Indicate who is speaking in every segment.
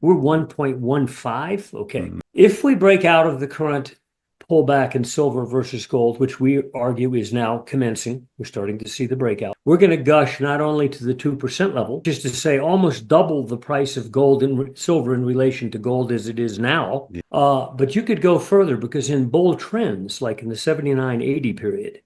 Speaker 1: We're 1.15. Okay.
Speaker 2: Mm.
Speaker 1: If we break out of the current pullback in silver versus gold, which we argue is now commencing, we're starting to see the breakout. We're going to gush not only to the 2% level, just to say almost double the price of gold and silver in relation to gold as it is now.
Speaker 2: Yeah.
Speaker 1: But you could go further because in bull trends, like in the 79-80 period,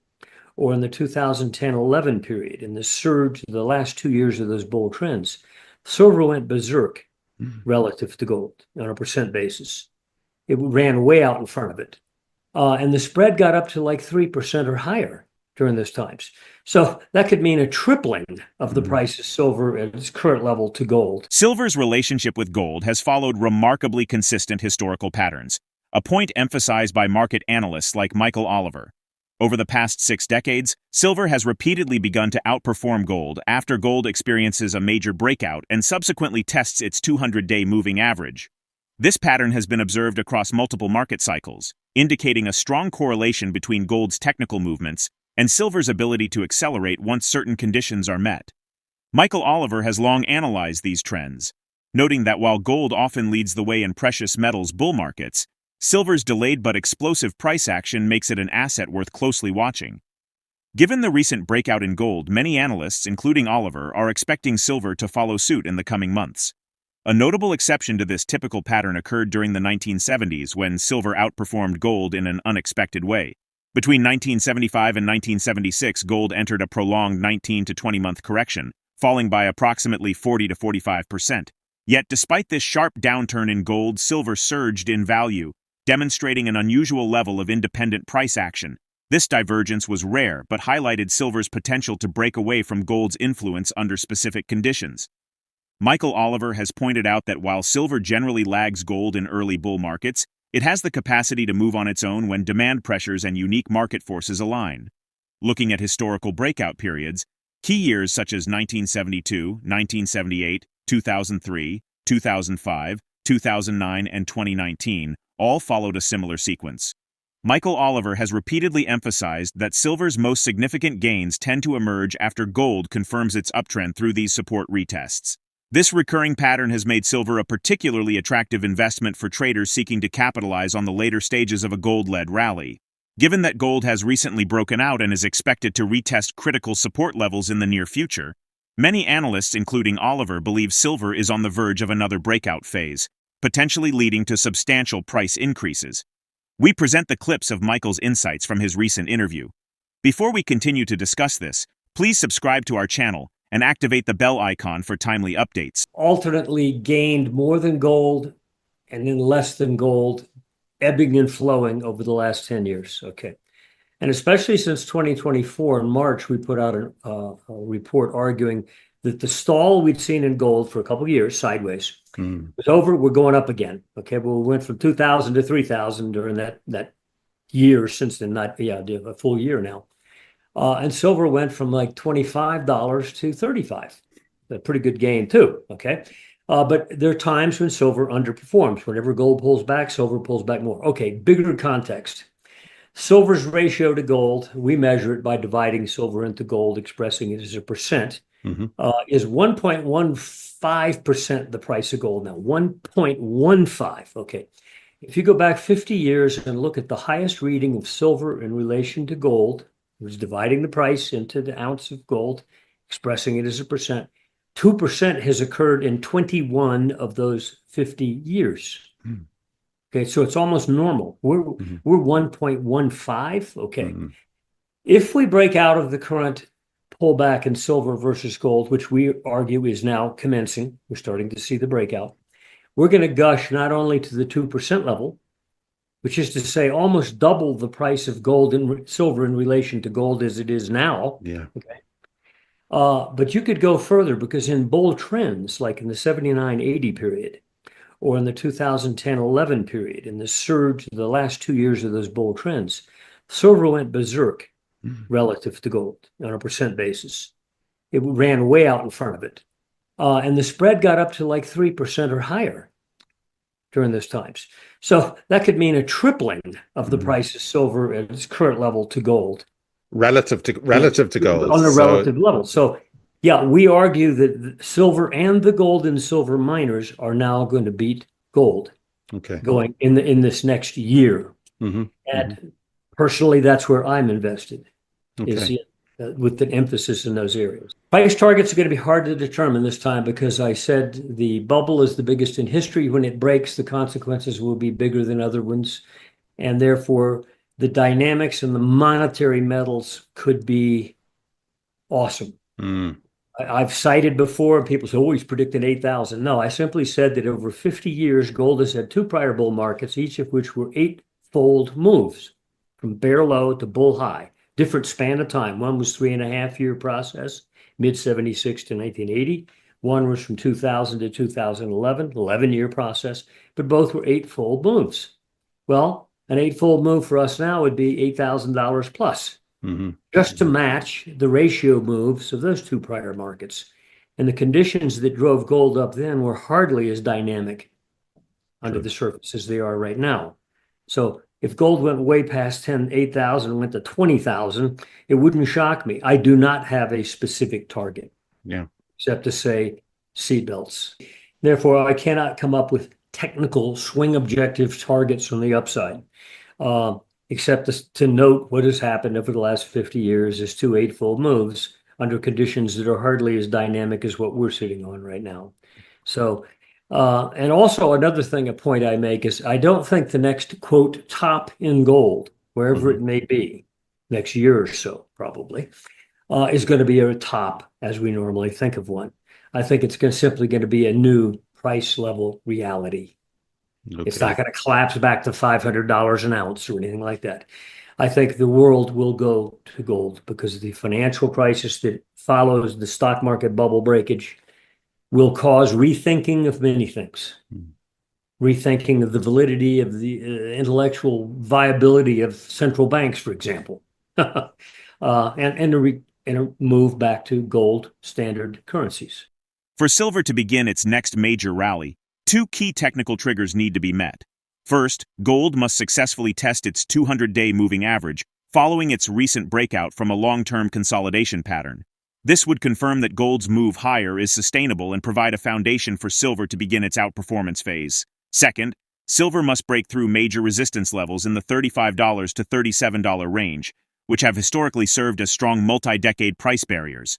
Speaker 1: or in the 2010-11 period, in the surge, the last 2 years of those bull trends, silver went berserk
Speaker 2: Mm.
Speaker 1: relative to gold on a percent basis. It ran way out in front of it. And the spread got up to like 3% or higher during those times. So that could mean a tripling of the
Speaker 2: Mm.
Speaker 1: price of silver at its current level to gold.
Speaker 3: Silver's relationship with gold has followed remarkably consistent historical patterns, a point emphasized by market analysts like Michael Oliver. Over the past 6 decades, silver has repeatedly begun to outperform gold after gold experiences a major breakout and subsequently tests its 200-day moving average. This pattern has been observed across multiple market cycles, indicating a strong correlation between gold's technical movements and silver's ability to accelerate once certain conditions are met. Michael Oliver has long analyzed these trends, noting that while gold often leads the way in precious metals bull markets, silver's delayed but explosive price action makes it an asset worth closely watching. Given the recent breakout in gold, many analysts, including Oliver, are expecting silver to follow suit in the coming months. A notable exception to this typical pattern occurred during the 1970s when silver outperformed gold in an unexpected way. Between 1975 and 1976, gold entered a prolonged 19 to 20-month correction, falling by approximately 40 to 45%. Yet despite this sharp downturn in gold, silver surged in value, demonstrating an unusual level of independent price action. This divergence was rare but highlighted silver's potential to break away from gold's influence under specific conditions. Michael Oliver has pointed out that while silver generally lags gold in early bull markets, it has the capacity to move on its own when demand pressures and unique market forces align. Looking at historical breakout periods, key years such as 1972, 1978, 2003, 2005, 2009, and 2019 all followed a similar sequence. Michael Oliver has repeatedly emphasized that silver's most significant gains tend to emerge after gold confirms its uptrend through these support retests. This recurring pattern has made silver a particularly attractive investment for traders seeking to capitalize on the later stages of a gold-led rally. Given that gold has recently broken out and is expected to retest critical support levels in the near future, many analysts, including Oliver, believe silver is on the verge of another breakout phase, potentially leading to substantial price increases. We present the clips of Michael's insights from his recent interview. Before we continue to discuss this, please subscribe to our channel and activate the bell icon for timely updates.
Speaker 1: Alternately gained more than gold and then less than gold, ebbing and flowing over the last 10 years. Okay. And especially since 2024, in March, we put out a report arguing that the stall we'd seen in gold for a couple of years, sideways, was over. We're going up again. Okay. Well, we went from 2,000 to 3,000 during that year since then, a full year now. And silver went from like $25 to $35. A pretty good gain too, okay? But there are times when silver underperforms. Whenever gold pulls back, silver pulls back more. Okay, bigger context. Silver's ratio to gold, we measure it by dividing silver into gold, expressing it as a percent, is 1.15% the price of gold now. 1.15, okay. If you go back 50 years and look at the highest reading of silver in relation to gold, it was dividing the price into the ounce of gold, expressing it as a percent. 2% has occurred in 21 of those 50 years. Okay, so it's almost normal. We're 1.15. Okay. If we break out of the current pullback in silver versus gold, which we argue is now commencing, we're starting to see the breakout. We're going to gush not only to the 2% level, which is to say almost double the price of gold and silver in relation to gold as it is now.
Speaker 2: Yeah.
Speaker 1: Okay. But you could go further because in bull trends, like in the 79-80 period, or in the 2010-11 period, in the surge, the last 2 years of those bull trends, silver went berserk relative to gold on a percent basis. It ran way out in front of it. And the spread got up to like 3% or higher during those times. So that could mean a tripling of the price of silver at its current level to gold.
Speaker 2: Relative to gold.
Speaker 1: On a relative level. So Yeah, we argue that the silver and the gold and silver miners are now going to beat gold
Speaker 2: Okay.
Speaker 1: going in this next year.
Speaker 2: Mm-hmm.
Speaker 1: And personally, that's where I'm invested, is
Speaker 2: Okay.
Speaker 1: with the emphasis in those areas. Price targets are going to be hard to determine this time because I said the bubble is the biggest in history. When it breaks, the consequences will be bigger than other ones. And therefore, the dynamics and the monetary metals could be awesome.
Speaker 2: Mm.
Speaker 1: I've cited before, people say, oh, he's predicted 8,000. No, I simply said that over 50 years, gold has had two prior bull markets, each of which were eightfold moves from bear low to bull high, different span of time. One was 3.5 year process, mid 76 to 1980. One was from 2000 to 2011, 11 year process, but both were eightfold moves. Well, an eightfold move for us now would be $8,000 plus.
Speaker 2: Mm-hmm.
Speaker 1: Just to match the ratio moves of those two prior markets. And the conditions that drove gold up then were hardly as dynamic under the surface as they are right now. So if gold went way past 8,000 and went to 20,000, it wouldn't shock me. I do not have a specific target.
Speaker 2: Yeah.
Speaker 1: Except to say seatbelts. Therefore, I cannot come up with technical swing objective targets on the upside. Except to note what has happened over the last 50 years is two eightfold moves under conditions that are hardly as dynamic as what we're sitting on right now. So, and also another thing, a point I make is I don't think the next, quote, top in gold, wherever it may be, next year or so, probably, is going to be a top as we normally think of one. I think it's simply going to be a new price level reality.
Speaker 2: Okay.
Speaker 1: It's not going to collapse back to $500 an ounce or anything like that. I think the world will go to gold because the financial crisis that follows the stock market bubble breakage will cause rethinking of many things. Rethinking of the validity of the intellectual viability of central banks, for example, and a move back to gold standard currencies.
Speaker 3: For silver to begin its next major rally, two key technical triggers need to be met. First, gold must successfully test its 200-day moving average, following its recent breakout from a long-term consolidation pattern. This would confirm that gold's move higher is sustainable and provide a foundation for silver to begin its outperformance phase. Second, silver must break through major resistance levels in the $35 to $37 range, which have historically served as strong multi-decade price barriers.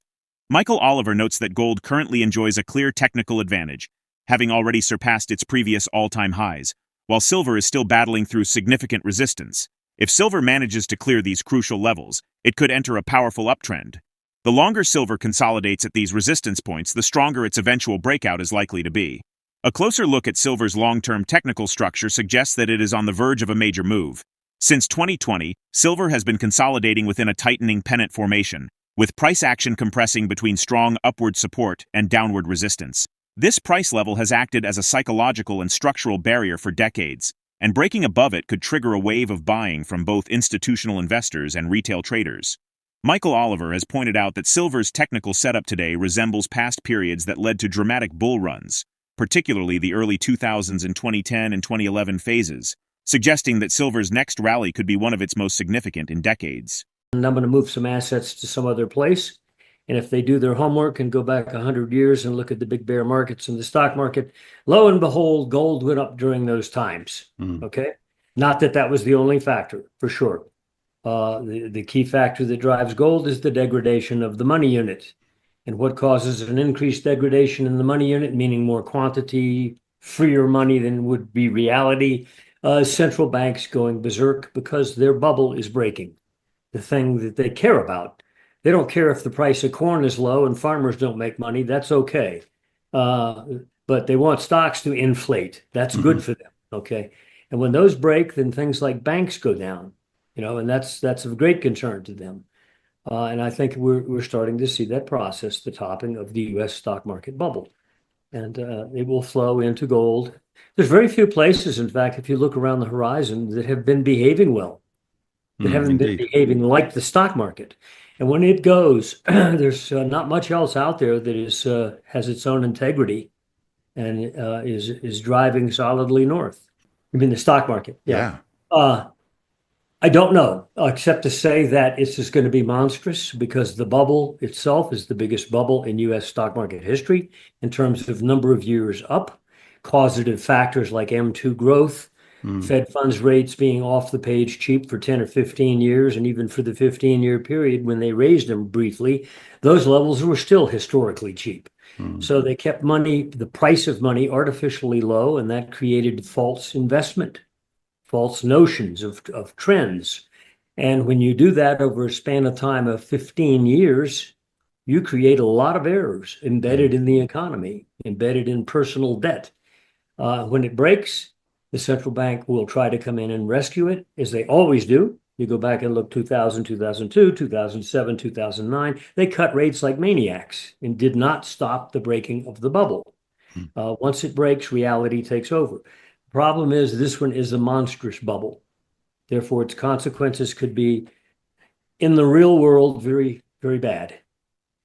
Speaker 3: Michael Oliver notes that gold currently enjoys a clear technical advantage, having already surpassed its previous all-time highs, while silver is still battling through significant resistance. If silver manages to clear these crucial levels, it could enter a powerful uptrend. The longer silver consolidates at these resistance points, the stronger its eventual breakout is likely to be. A closer look at silver's long-term technical structure suggests that it is on the verge of a major move. Since 2020, silver has been consolidating within a tightening pennant formation, with price action compressing between strong upward support and downward resistance. This price level has acted as a psychological and structural barrier for decades, and breaking above it could trigger a wave of buying from both institutional investors and retail traders. Michael Oliver has pointed out that silver's technical setup today resembles past periods that led to dramatic bull runs, particularly the early 2000s and 2010 and 2011 phases, suggesting that silver's next rally could be one of its most significant in decades.
Speaker 1: And I'm going to move some assets to some other place. And if they do their homework and go back 100 years and look at the big bear markets in the stock market, lo and behold, gold went up during those times. Okay. Not that that was the only factor, for sure. The key factor that drives gold is the degradation of the money unit. And what causes an increased degradation in the money unit, meaning more quantity, freer money than would be reality, central banks going berserk because their bubble is breaking. The thing that they care about. They don't care if the price of corn is low and farmers don't make money. That's okay. But they want stocks to inflate. That's good for them. Okay. And when those break, then things like banks go down, and that's of great concern to them. And I think we're starting to see that process, the topping of the U.S. stock market bubble. And it will flow into gold. There's very few places, in fact, if you look around the horizon, that have been behaving well, that haven't been behaving like the stock market. And when it goes, there's not much else out there that has its own integrity and is driving solidly north. I mean, the stock market.
Speaker 2: Yeah.
Speaker 1: I don't know, except to say that it's just going to be monstrous because the bubble itself is the biggest bubble in US stock market history in terms of number of years up, causative factors like M2 growth,
Speaker 2: Mm,
Speaker 1: Fed funds rates being off the page cheap for 10 or 15 years, and even for the 15-year period when they raised them briefly, those levels were still historically cheap.
Speaker 2: mm,
Speaker 1: So they kept money, the price of money artificially low, and that created false investment, false notions of trends. And when you do that over a span of time of 15 years, you create a lot of errors
Speaker 2: mm.
Speaker 1: embedded in the economy, embedded in personal debt. When it breaks, the central bank will try to come in and rescue it, as they always do. You go back and look 2000, 2002, 2007, 2009, they cut rates like maniacs and did not stop the breaking of the bubble.
Speaker 2: Mm.
Speaker 1: Once it breaks, reality takes over. The problem is this one is a monstrous bubble. Therefore, its consequences could be in the real world very, very bad,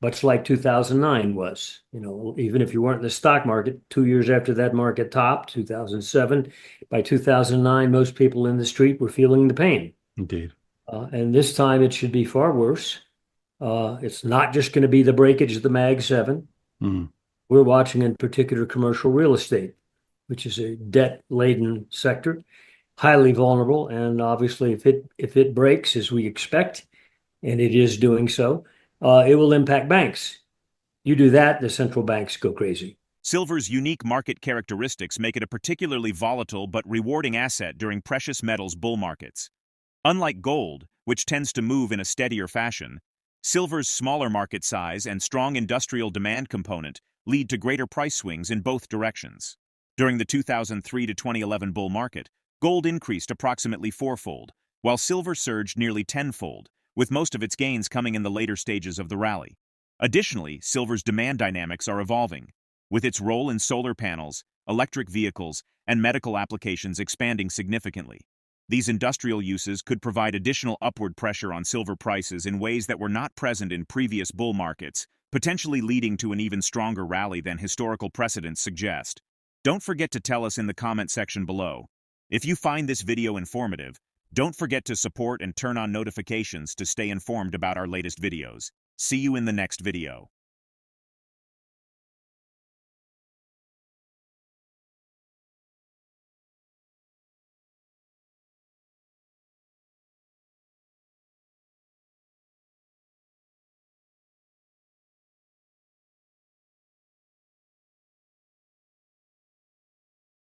Speaker 1: much like 2009 was. Even if you weren't in the stock market, 2 years after that market topped, 2007, by 2009, most people in the street were feeling the pain.
Speaker 2: Indeed.
Speaker 1: And this time it should be far worse. It's not just going to be the breakage of the Mag 7.
Speaker 2: Mm,
Speaker 1: We're watching in particular commercial real estate, which is a debt-laden sector, highly vulnerable. And obviously, if it breaks, as we expect, and it is doing so, it will impact banks. You do that, the central banks go crazy.
Speaker 3: Silver's unique market characteristics make it a particularly volatile but rewarding asset during precious metals bull markets. Unlike gold, which tends to move in a steadier fashion, silver's smaller market size and strong industrial demand component lead to greater price swings in both directions. During the 2003 to 2011 bull market, gold increased approximately fourfold, while silver surged nearly tenfold, with most of its gains coming in the later stages of the rally. Additionally, silver's demand dynamics are evolving, with its role in solar panels, electric vehicles, and medical applications expanding significantly. These industrial uses could provide additional upward pressure on silver prices in ways that were not present in previous bull markets, potentially leading to an even stronger rally than historical precedents suggest. Don't forget to tell us in the comment section below. If you find this video informative, don't forget to support and turn on notifications to stay informed about our latest videos. See you in the next video.